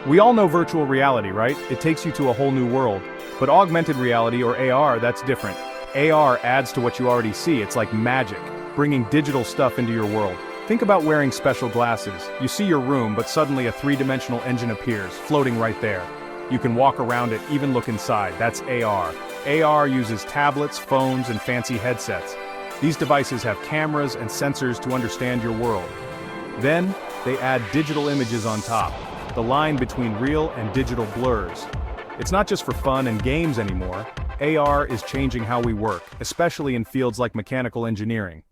We all know virtual reality, right? It takes you to a whole new world. But augmented reality, or AR, that's different. AR adds to what you already see. It's like magic, bringing digital stuff into your world. Think about wearing special glasses. You see your room, but suddenly a three-dimensional engine appears, floating right there. You can walk around it, even look inside. That's AR. AR uses tablets, phones, and fancy headsets. These devices have cameras and sensors to understand your world. Then, they add digital images on top. The line between real and digital blurs. It's not just for fun and games anymore. AR is changing how we work, especially in fields like mechanical engineering.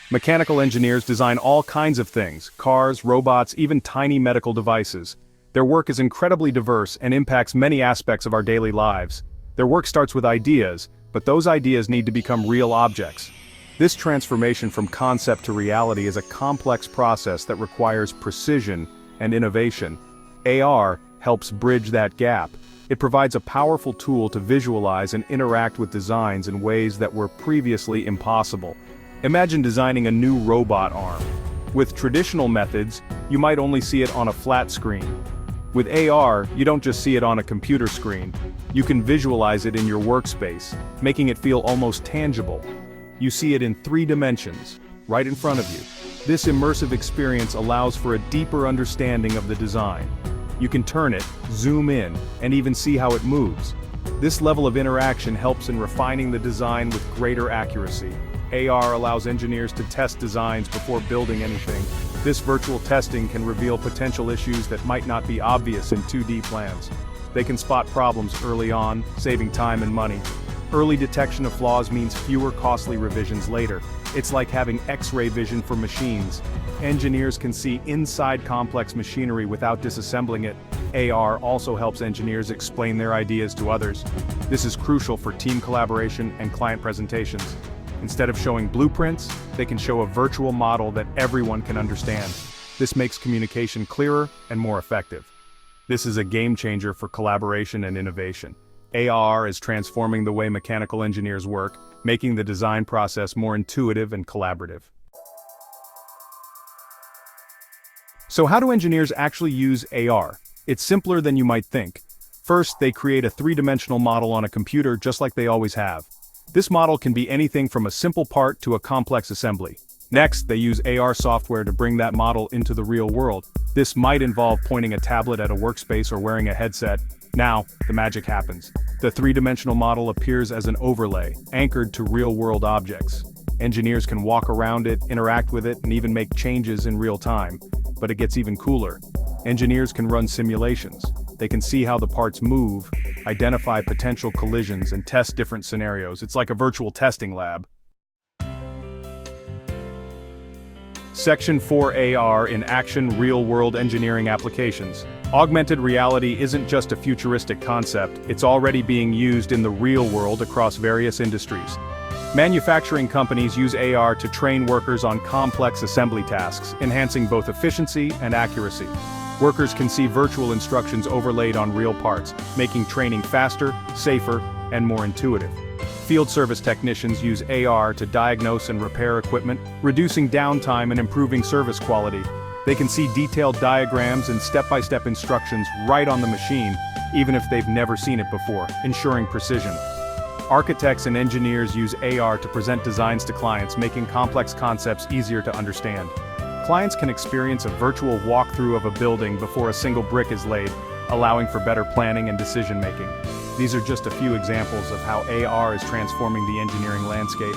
Mechanical engineers design all kinds of things: cars, robots, even tiny medical devices. Their work is incredibly diverse and impacts many aspects of our daily lives. Their work starts with ideas, but those ideas need to become real objects. This transformation from concept to reality is a complex process that requires precision and innovation. AR helps bridge that gap. It provides a powerful tool to visualize and interact with designs in ways that were previously impossible. Imagine designing a new robot arm. With traditional methods, you might only see it on a flat screen. With AR, you don't just see it on a computer screen. You can visualize it in your workspace, making it feel almost tangible. You see it in 3 dimensions, right in front of you. This immersive experience allows for a deeper understanding of the design. You can turn it, zoom in, and even see how it moves. This level of interaction helps in refining the design with greater accuracy. AR allows engineers to test designs before building anything. This virtual testing can reveal potential issues that might not be obvious in 2D plans. They can spot problems early on, saving time and money. Early detection of flaws means fewer costly revisions later. It's like having X-ray vision for machines. Engineers can see inside complex machinery without disassembling it. AR also helps engineers explain their ideas to others. This is crucial for team collaboration and client presentations. Instead of showing blueprints, they can show a virtual model that everyone can understand. This makes communication clearer and more effective. This is a game changer for collaboration and innovation. AR is transforming the way mechanical engineers work, making the design process more intuitive and collaborative. So how do engineers actually use AR? It's simpler than you might think. First, they create a 3-dimensional model on a computer just like they always have. This model can be anything from a simple part to a complex assembly. Next, they use AR software to bring that model into the real world. This might involve pointing a tablet at a workspace or wearing a headset. Now, the magic happens. The 3-dimensional model appears as an overlay, anchored to real-world objects. Engineers can walk around it, interact with it, and even make changes in real time. But it gets even cooler. Engineers can run simulations. They can see how the parts move, identify potential collisions, and test different scenarios. It's like a virtual testing lab. Section 4: AR in Action Real-World Engineering Applications. Augmented reality isn't just a futuristic concept, it's already being used in the real world across various industries. Manufacturing companies use AR to train workers on complex assembly tasks, enhancing both efficiency and accuracy. Workers can see virtual instructions overlaid on real parts, making training faster, safer, and more intuitive. Field service technicians use AR to diagnose and repair equipment, reducing downtime and improving service quality. They can see detailed diagrams and step-by-step instructions right on the machine, even if they've never seen it before, ensuring precision. Architects and engineers use AR to present designs to clients, making complex concepts easier to understand. Clients can experience a virtual walkthrough of a building before a single brick is laid, allowing for better planning and decision-making. These are just a few examples of how AR is transforming the engineering landscape.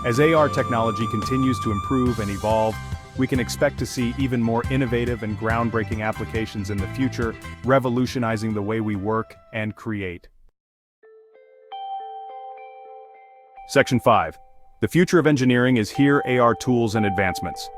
As AR technology continues to improve and evolve, we can expect to see even more innovative and groundbreaking applications in the future, revolutionizing the way we work and create. Section 5. The future of engineering is here: AR tools and advancements.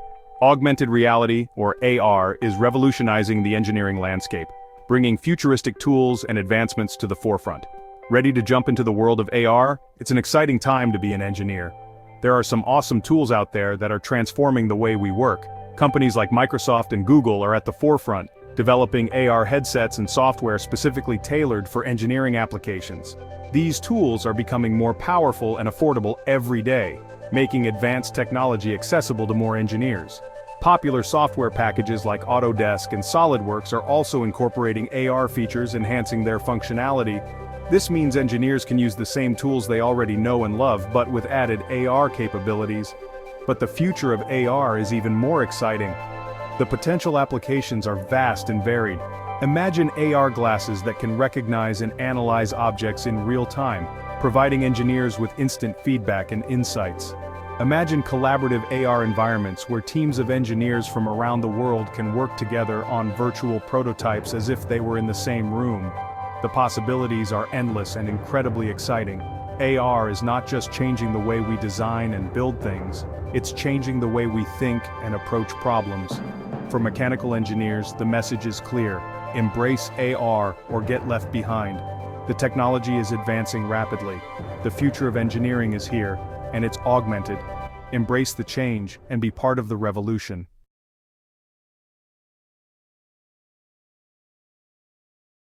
Augmented reality, or AR, is revolutionizing the engineering landscape, bringing futuristic tools and advancements to the forefront. Ready to jump into the world of AR? It's an exciting time to be an engineer. There are some awesome tools out there that are transforming the way we work. Companies like Microsoft and Google are at the forefront, developing AR headsets and software specifically tailored for engineering applications. These tools are becoming more powerful and affordable every day, making advanced technology accessible to more engineers. Popular software packages like Autodesk and Solidworks are also incorporating AR features, enhancing their functionality. This means engineers can use the same tools they already know and love, but with added AR capabilities. But the future of AR is even more exciting. The potential applications are vast and varied. Imagine AR glasses that can recognize and analyze objects in real time, providing engineers with instant feedback and insights. Imagine collaborative AR environments where teams of engineers from around the world can work together on virtual prototypes as if they were in the same room. The possibilities are endless and incredibly exciting. AR is not just changing the way we design and build things, it's changing the way we think and approach problems. For mechanical engineers, the message is clear: embrace AR or get left behind. The technology is advancing rapidly. The future of engineering is here, and it's augmented. Embrace the change and be part of the revolution.